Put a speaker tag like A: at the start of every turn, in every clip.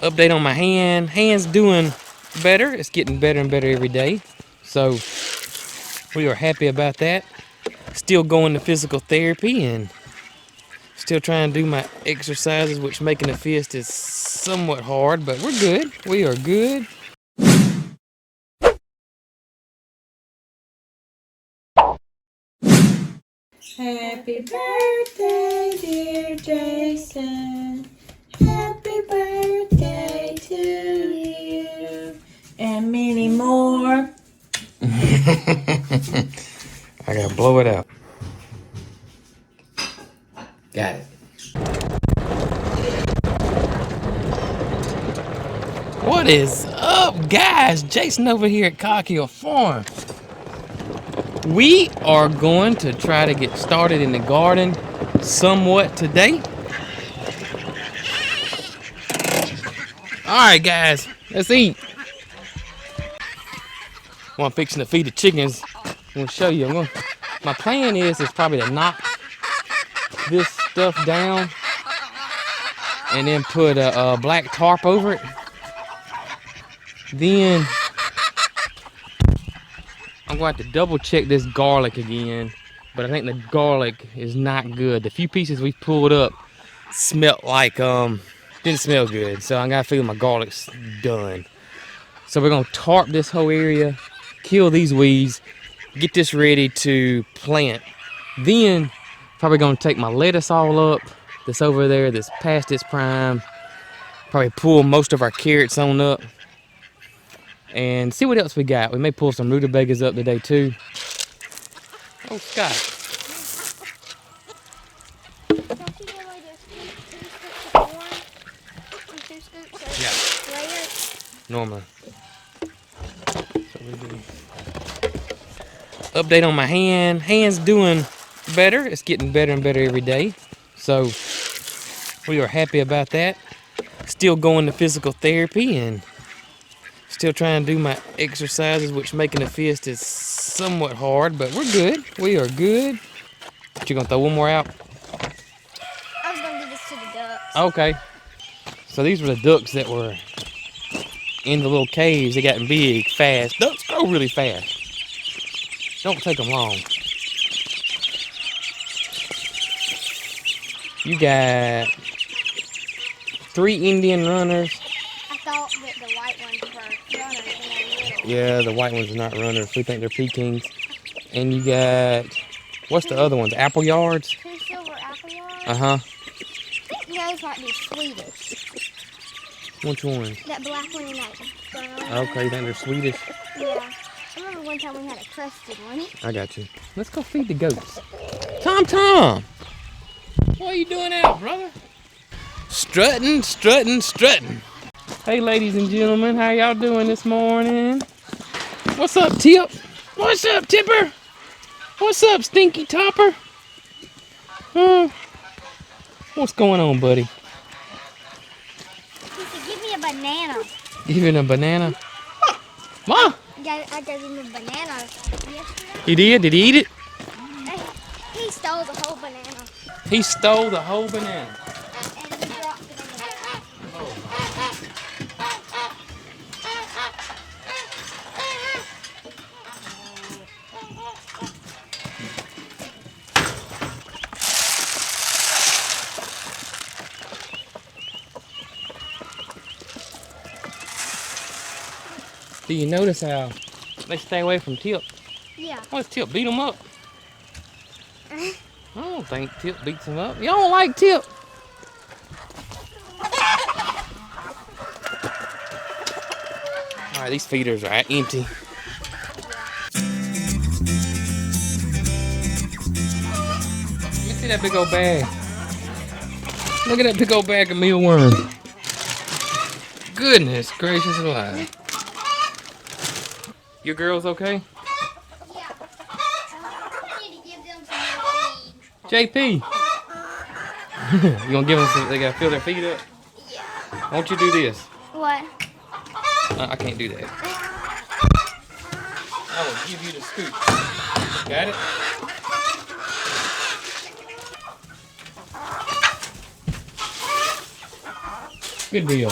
A: Update on my hand. Hand's doing better. It's getting better and better every day. So we are happy about that. Still going to physical therapy and still trying to do my exercises, which making a fist is somewhat hard, but we're good. We are good.
B: Happy birthday, dear Jason. Happy birthday to you. And many more.
A: I gotta blow it out. Got it. What is up, guys? Jason over here at Cog Hill Farm. We are going to try to get started in the garden somewhat today. Alright guys, let's eat. Well, I'm fixing to feed the chickens. I'm gonna show you. My plan is probably to knock this stuff down and then put a black tarp over it. Then I'm going to have to double check this garlic again, but I think the garlic is not good. The few pieces we pulled up smelled like didn't smell good, so I gotta feel my garlic's done. So we're gonna tarp this whole area, kill these weeds, get this ready to plant. Then probably gonna take my lettuce all up that's over there that's past its prime. Probably pull most of our carrots on up and see what else we got. We may pull some rutabagas up today too. Oh, Scott. Yeah. Normally. So we do. Update on my hand. Hand's doing better. It's getting better and better every day. So we are happy about that. Still going to physical therapy and still trying to do my exercises, which making a fist is somewhat hard, but we're good. We are good. You gonna throw one more out?
C: I was gonna give this to the ducks.
A: Okay. So these were the ducks that were in the little caves. They gotten big fast. Ducks grow really fast. Don't take them long. You got 3 Indian runners.
C: I thought that the white ones were runners and they were little.
A: Yeah, the white ones are not runners. We think they're Pekings. And you got, what's the other ones? Apple yards?
C: 2 silver apple yards.
A: Uh-huh.
C: Those might be Swedish.
A: Which ones?
C: That black one and that brown.
A: Okay, you think they're Swedish?
C: Yeah. I remember one time we had a crested one.
A: I got you. Let's go feed the goats. Tom! What are you doing out, brother? Strutting. Hey, ladies and gentlemen, how y'all doing this morning? What's up, Tip? What's up, Tipper? What's up, Stinky Topper? What's going on, buddy?
C: He said, give me a banana.
A: Give him a banana? Ma!
C: I gave him a banana yesterday.
A: He did? Did he eat it?
C: He stole the whole banana.
A: He stole the whole banana.
C: And he dropped it in the
A: Do you notice how they stay away from Tip?
C: Yeah.
A: What's Tip? Beat him up? I don't think Tip beats him up. You don't like Tip? Alright, these feeders are empty. Let me see that big old bag. Look at that big old bag of mealworms. Goodness gracious alive. Your girls okay?
C: Yeah. I need to give them some more feed.
A: JP. You gonna give them some, they gotta fill their feet up?
C: Yeah.
A: Why don't you do this?
C: What?
A: I can't do that. I will give you the scoop. Got it? Good deal.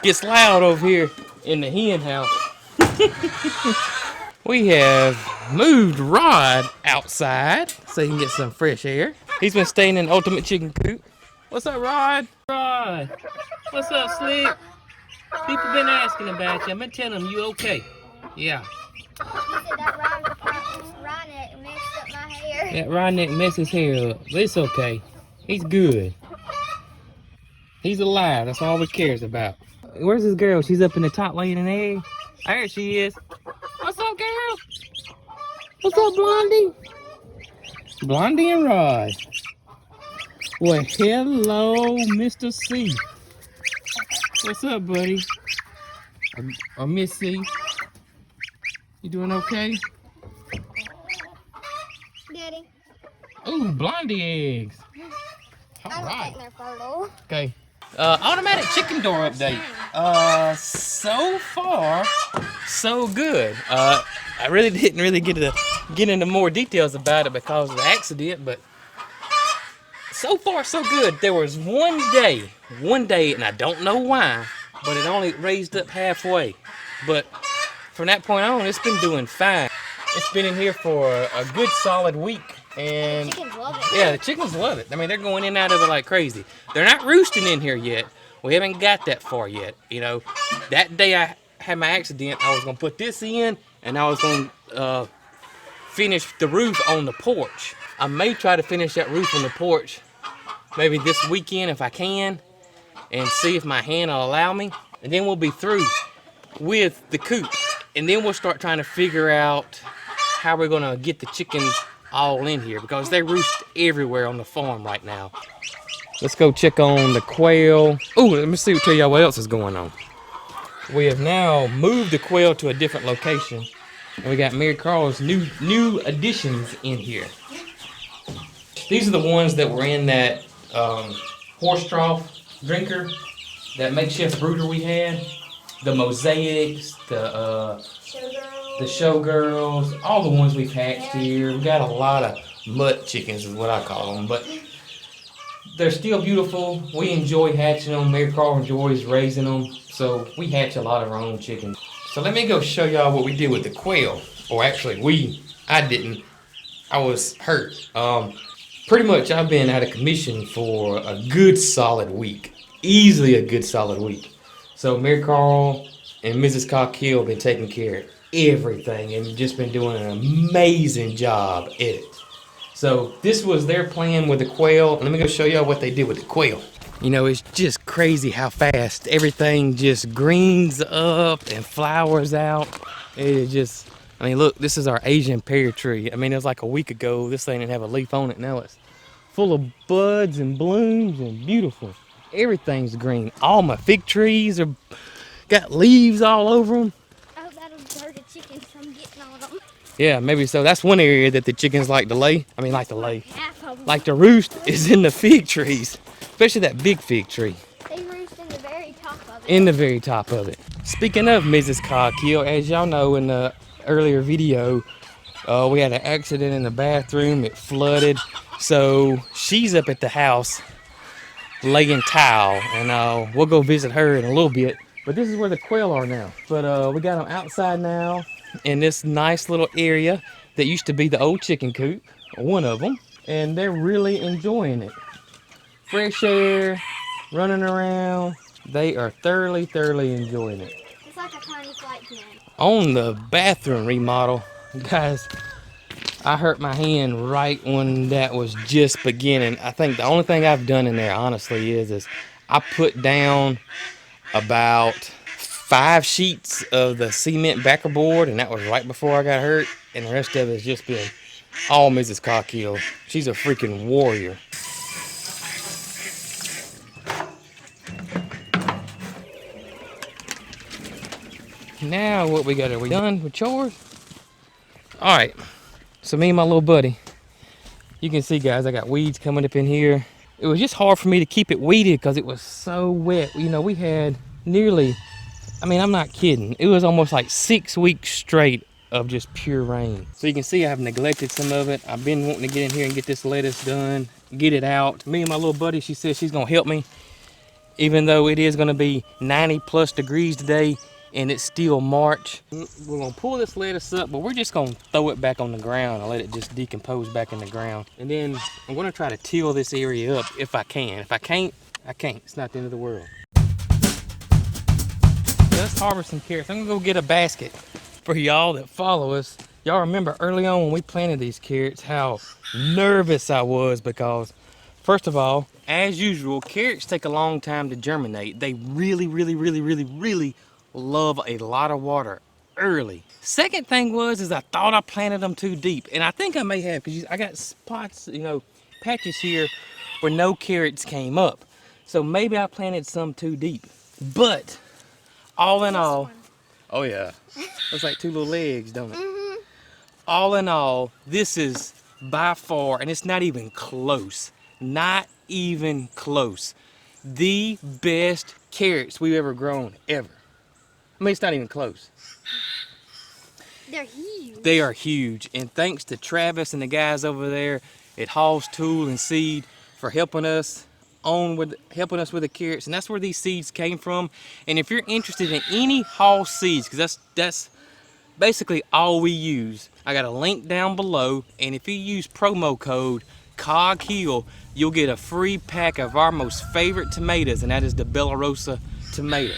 A: Gets loud over here in the hen house. We have moved Rod outside so he can get some fresh air. He's been staying in the ultimate chicken coop. What's up, Rod? Rod. What's up, Slick? People been asking about you. I've been telling them you okay. Yeah.
C: He said that Ron messed up my hair.
A: That Rodneck messed his hair up, but it's okay. He's good. He's alive. That's all he cares about. Where's this girl? She's up in the top laying an egg. There she is. What's up, girl? What's up, Blondie? Blondie and Rod. Well, hello, Mr. C. What's up, buddy? Or Miss C? You doing okay?
C: Daddy.
A: Ooh, Blondie eggs.
C: I
A: All
C: don't
A: right.
C: think they're fertile.
A: Okay. Automatic chicken door update. So far, so good. I really didn't get into more details about it because of the accident, but so far so good. There was one day, and I don't know why, but it only raised up halfway. But from that point on, it's been doing fine. It's been in here for a good solid week. And
C: Chickens love it.
A: yeah, the chickens love it. I mean, they're going in and out of it like crazy. They're not roosting in here yet. We haven't got that far yet. You know, that day I had my accident, I was going to put this in, and I was going to finish the roof on the porch. I may try to finish that roof on the porch maybe this weekend if I can, and see if my hand will allow me. And then we'll be through with the coop. And then we'll start trying to figure out how we're going to get the chickens all in here, because they roost everywhere on the farm right now. Let's go check on the quail. Oh, let me tell y'all what else is going on. We have now moved the quail to a different location, and we got Mary Carl's new additions in here. These are the ones that were in that horse trough drinker, that makeshift brooder we had. The mosaics, the showgirls, all the ones we've hatched here. We got a lot of mutt chickens is what I call them, but they're still beautiful. We enjoy hatching them. Mary Carl enjoys raising them, so we hatch a lot of our own chickens. So let me go show y'all what we did with the quail. Or actually, I didn't. I was hurt. Pretty much I've been out of commission for a good solid week. Easily a good solid week. So Mary Carl and Mrs. Cog Hill have been taking care of everything and just been doing an amazing job at it. So this was their plan with the quail. Let me go show y'all what they did with the quail. You know, it's just crazy how fast everything just greens up and flowers out. It is just, I mean, look, this is our Asian pear tree. I mean, it was like a week ago. This thing didn't have a leaf on it. Now it's full of buds and blooms and beautiful. Everything's green. All my fig trees are got leaves all over them.
C: I hope that'll deter the chickens from getting on them.
A: Yeah, maybe so. That's one area that the chickens like to lay. I mean, like to lay.
C: Half of them.
A: Like to roost is in the fig trees, especially that big fig tree.
C: They roost in the very top of it.
A: In the very top of it. Speaking of Mrs. Cog Hill, as y'all know in the earlier video, we had an accident in the bathroom. It flooded. So she's up at the house laying tile, and we'll go visit her in a little bit. But this is where the quail are now. But we got them outside now in this nice little area that used to be the old chicken coop, one of them, and they're really enjoying it. Fresh air, running around. They are thoroughly enjoying it.
C: It's like a tiny flight plan.
A: On the bathroom remodel, guys, I hurt my hand right when that was just beginning. I think the only thing I've done in there, honestly, is I put down about 5 sheets of the cement backer board, and that was right before I got hurt. And the rest of it has just been all Mrs. Cog Hill. She's a freaking warrior. Now what we got? Are we done with chores? All right. So me and my little buddy, you can see, guys, I got weeds coming up in here. It was just hard for me to keep it weeded because it was so wet. You know, we had nearly, I mean, I'm not kidding. It was almost like 6 weeks straight of just pure rain. So you can see I have neglected some of it. I've been wanting to get in here and get this lettuce done, get it out. Me and my little buddy, she said she's gonna help me. even though it is gonna be 90 plus degrees today and it's still March. We're gonna pull this lettuce up, but we're just gonna throw it back on the ground and let it just decompose back in the ground. And then I'm gonna try to till this area up if I can. If I can't, I can't. It's not the end of the world. Let's harvest some carrots. I'm gonna go get a basket. For y'all that follow us, y'all remember early on when we planted these carrots, how nervous I was because, first of all, as usual, carrots take a long time to germinate. They really love a lot of water early. Second thing is I thought I planted them too deep, and I think I may have, because I got spots, you know, patches here where no carrots came up. So maybe I planted some too deep. But all in all, oh yeah, looks like two little legs, don't it? Mm-hmm. All in all, this is by far, and it's not even close, not even close, the best carrots we've ever grown, ever. I mean, it's not even close.
C: They're huge.
A: They are huge, and thanks to Travis and the guys over there at Hall's Tool and Seed for helping us with the carrots, and that's where these seeds came from. And if you're interested in any Hall seeds, because that's basically all we use, I got a link down below, and if you use promo code Cog Hill, you'll get a free pack of our most favorite tomatoes, and that is the Bella Rosa tomato.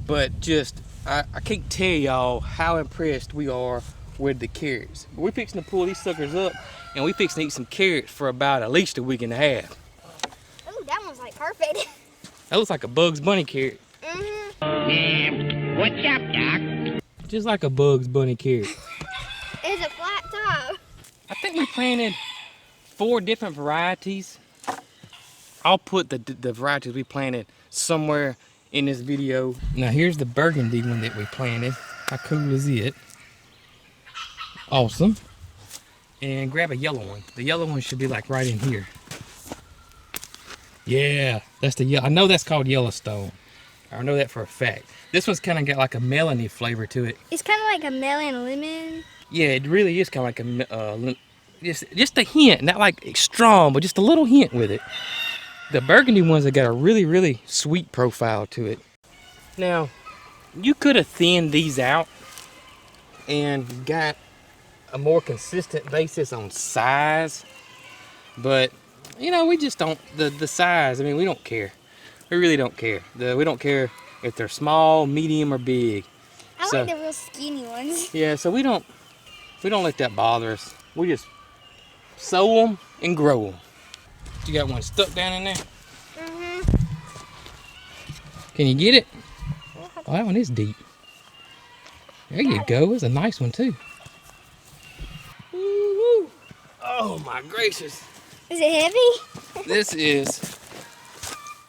A: But just I can't tell y'all how impressed we are with the carrots. We're fixing to pull these suckers up, and we fixing to eat some carrots for about at least a week and a half.
C: Oh, that one's like perfect.
A: That looks like a Bugs Bunny carrot.
C: Mm-hmm.
D: What's up, Doc?
A: Just like a Bugs Bunny carrot.
C: It's a flat top.
A: I think we planted 4 different varieties. I'll put the varieties we planted somewhere in this video. Now here's the burgundy one that we planted. How cool is it? Awesome. And grab a yellow one. The yellow one should be like right in here. Yeah, that's the yellow. I know that's called Yellowstone. I know that for a fact. This one's kind of got like a melony flavor to it.
C: It's kind of like a melon lemon.
A: Yeah, it really is kind of like a just a hint, not like strong, but just a little hint with it. The burgundy ones have got a really sweet profile to it. Now, you could have thinned these out and got a more consistent basis on size, but you know, we just don't, the size, I mean, we don't care. We really don't care. We don't care if they're small, medium, or big.
C: I like the real skinny ones.
A: Yeah, so we don't let that bother us. We just sow them and grow them. You got one stuck down in there?
C: Mm-hmm.
A: Can you get it? Oh, that one is deep. There you go. It's a nice one too. Woo-hoo. Oh my gracious.
C: Is it heavy?
A: This is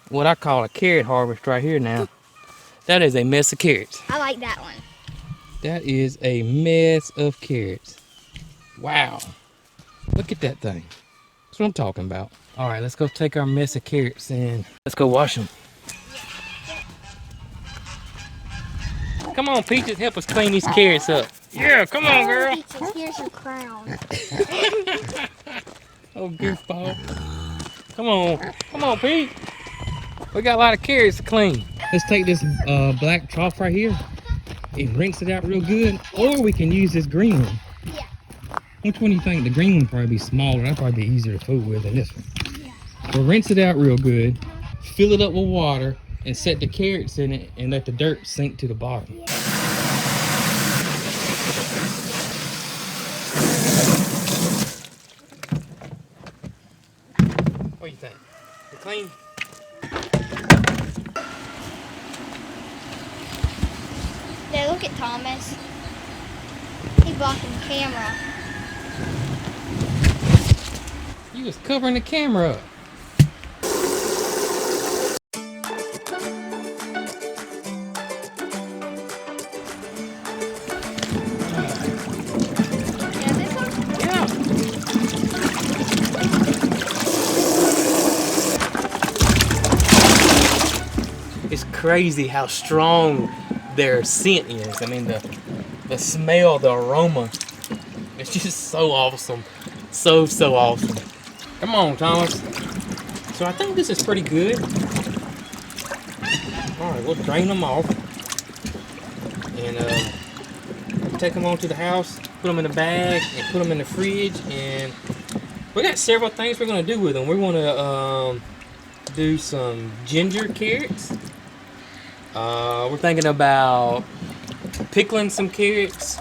A: what I call a carrot harvest right here now. That is a mess of carrots.
C: I like that one.
A: That is a mess of carrots. Wow. Look at that thing. That's what I'm talking about. All right, let's go take our mess of carrots and let's go wash them. Come on, Peaches, help us clean these carrots up. Yeah, come on, girl.
C: Peaches, here's your crown.
A: Oh, goofball. Come on, Pete. We got a lot of carrots to clean. Let's take this black trough right here and rinse it out real good, or we can use this green one.
C: Yeah.
A: Which one do you think? The green one probably be smaller. That'd probably be easier to fool with than this one.
C: Yeah.
A: We'll rinse it out real good, fill it up with water, and set the carrots in it and let the dirt sink to the bottom.
C: Yeah.
A: What do you think? You clean?
C: Now look at Thomas. He's blocking the camera.
A: You was covering the camera up.
C: Yeah, this one?
A: Yeah. It's crazy how strong their scent is. I mean, the smell, the aroma, it's just so awesome. So awesome. Come on, Thomas. So I think this is pretty good. All right, we'll drain them off and take them on to the house, put them in a bag, and put them in the fridge. And we got several things we're gonna do with them. We want to do some ginger carrots. We're thinking about pickling some carrots,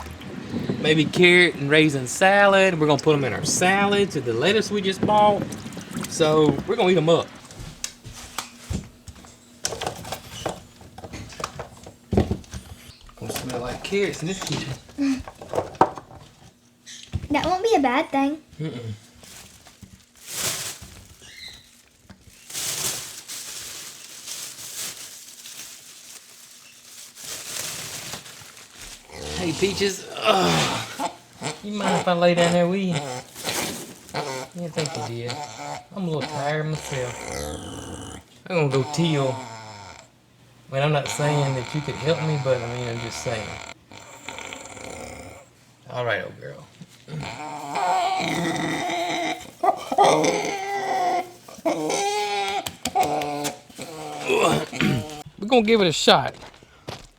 A: maybe carrot and raisin salad. We're gonna put them in our salads with the lettuce we just bought. So we're gonna eat them up. Gonna smell like carrots in this kitchen.
C: That won't be a bad thing.
A: Hey, Peaches. You mind if I lay down there with you? Yeah, I think you did. I'm a little tired myself. I'm gonna go till. I mean, I'm not saying that you could help me, but I mean, I'm just saying. All right, old girl. We're gonna give it a shot.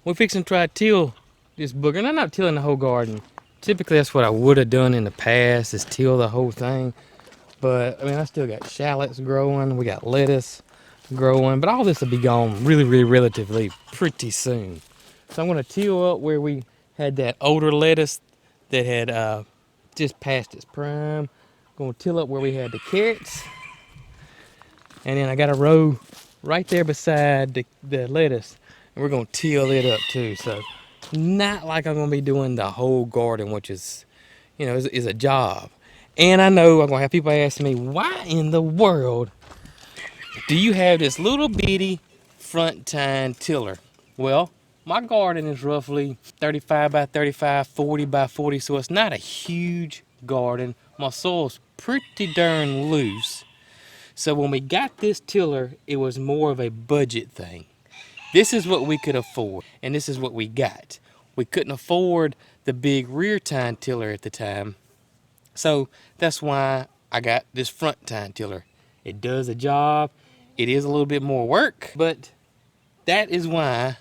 A: We're fixing to try to till this booger, and I'm not tilling the whole garden. Typically, that's what I would have done in the past, is till the whole thing. But I mean, I still got shallots growing. We got lettuce growing, but all this will be gone really relatively pretty soon. So I'm gonna till up where we had that older lettuce that had just past its prime. Gonna till up where we had the carrots, and then I got a row right there beside the lettuce, and we're gonna till it up too. So not like I'm gonna be doing the whole garden, which is, you know, is a job. And I know I'm gonna have people ask me, why in the world do you have this little bitty front tine tiller? Well, my garden is roughly 35 by 35, 40 by 40, so it's not a huge garden. My soil's pretty darn loose. So when we got this tiller, it was more of a budget thing. This is what we could afford, and this is what we got. We couldn't afford the big rear tine tiller at the time. So that's why I got this front tine tiller. It does a job. It is a little bit more work, but that is why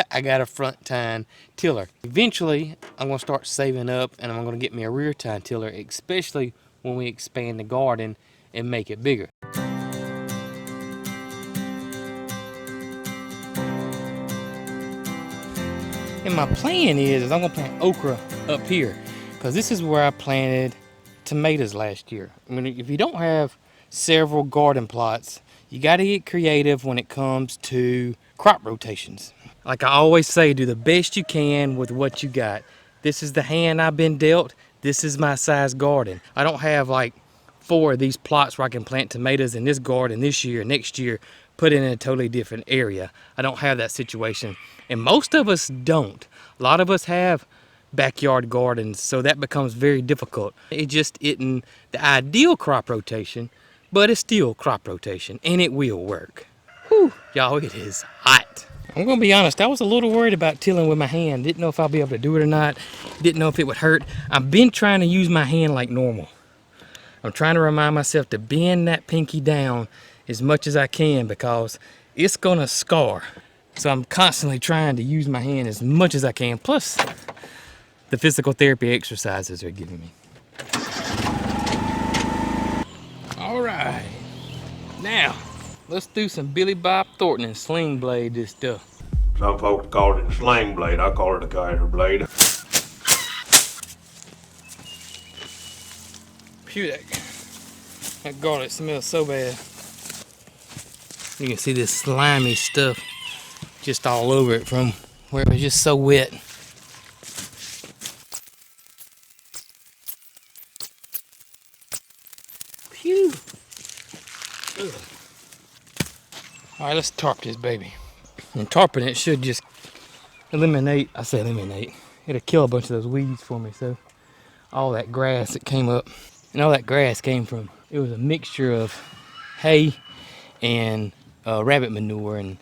A: I got a front tine tiller. Eventually, I'm gonna start saving up and I'm gonna get me a rear tine tiller, especially when we expand the garden and make it bigger. And my plan is I'm gonna plant okra up here, because this is where I planted tomatoes last year. I mean, if you don't have several garden plots, you gotta get creative when it comes to crop rotations. Like I always say, do the best you can with what you got. This is the hand I've been dealt. This is my size garden. I don't have like 4 of these plots where I can plant tomatoes in this garden this year, next year, put it in a totally different area. I don't have that situation. And most of us don't. A lot of us have backyard gardens, so that becomes very difficult. It just isn't the ideal crop rotation, but it's still crop rotation, and it will work. Whew, y'all, it is hot. I'm gonna be honest, I was a little worried about tilling with my hand. Didn't know if I'll be able to do it or not. Didn't know if it would hurt. I've been trying to use my hand like normal. I'm trying to remind myself to bend that pinky down as much as I can, because it's gonna scar. So I'm constantly trying to use my hand as much as I can, plus the physical therapy exercises they're giving me. All right, now let's do some Billy Bob Thornton and sling blade this stuff.
D: Some folks call it a sling blade. I call it a kaiser blade.
A: Phew, that garlic smells so bad. You can see this slimy stuff just all over it from where it was just so wet. Phew. Ugh. All right, let's tarp this baby. And tarping it should just eliminate, I say eliminate, it'll kill a bunch of those weeds for me. So all that grass that came up, and all that grass came from, it was a mixture of hay and rabbit manure, and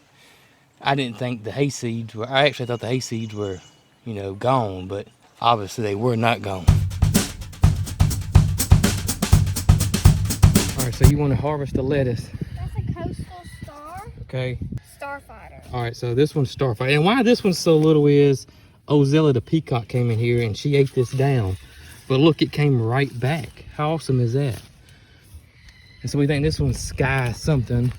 A: I didn't think the hay seeds were, I actually thought the hay seeds were, you know, gone, but obviously they were not gone. All right, so you want to harvest the lettuce.
C: That's a coastal star.
A: Okay.
C: Starfighter.
A: All right, so this one's Starfighter. And why this one's so little is Ozella the peacock came in here and she ate this down. But look, it came right back. How awesome is that? And so we think this one's Sky something.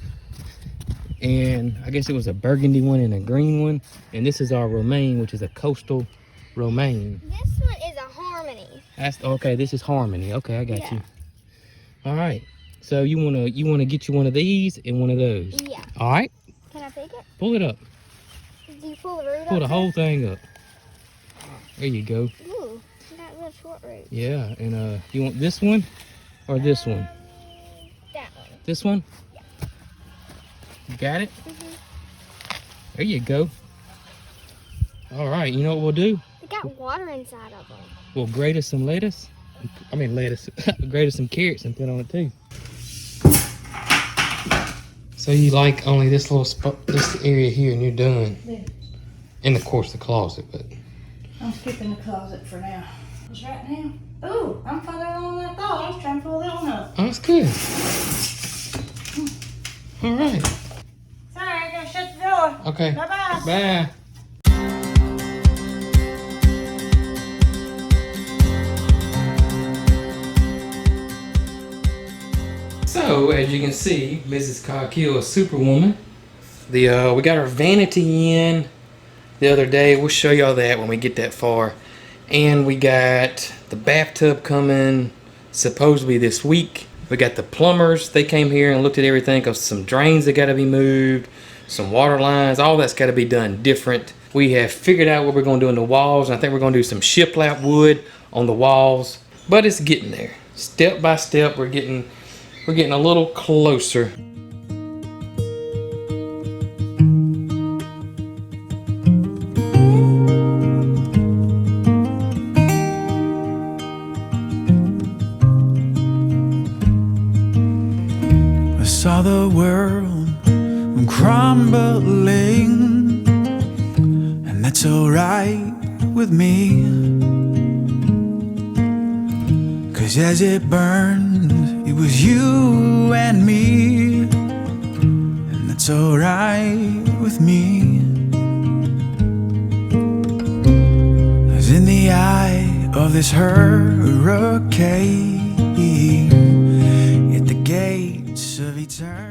A: And I guess it was a burgundy one and a green one. And this is our romaine, which is a coastal romaine.
C: This one is a Harmony.
A: That's okay. This is Harmony. Okay, I got
C: Yeah.
A: you. All right. So you wanna get you one of these and one of those.
C: Yeah.
A: All right.
C: Can I take it?
A: Pull it up.
C: Do you pull the root
A: Pull
C: up?
A: the whole thing up. There you go.
C: Ooh, that little short root.
A: Yeah. And you want this one or this one?
C: That one.
A: This one? You got it? There you go. All right, you know what we'll do?
C: It got water inside of them.
A: We'll grate us some lettuce. I mean lettuce. Grate us some carrots and put on it too. So you like only this little spot, this area here, and you're done.
B: Yeah.
A: And of course the closet, but.
B: I'm skipping the closet for now. Because right now, ooh, I'm further along than I thought. I was trying to pull that one up.
A: Oh, that's good. All right.
B: Sorry, I gotta shut the door.
A: Okay.
B: Bye-bye.
A: Bye. So, as you can see, Mrs. Cog Hill is superwoman. We got our vanity in the other day. We'll show y'all that when we get that far. And we got the bathtub coming supposedly this week. We got the plumbers. They came here and looked at everything, because some drains that got to be moved, some water lines, all that's got to be done different. We have figured out what we're going to do in the walls, and I think we're going to do some shiplap wood on the walls. But it's getting there. Step by step, we're getting a little closer.
E: I saw the world crumbling, and that's alright with me. 'Cause as it burned, it was you and me, and that's alright with me. 'Cause in the eye of this hurricane, at the gates of eternity.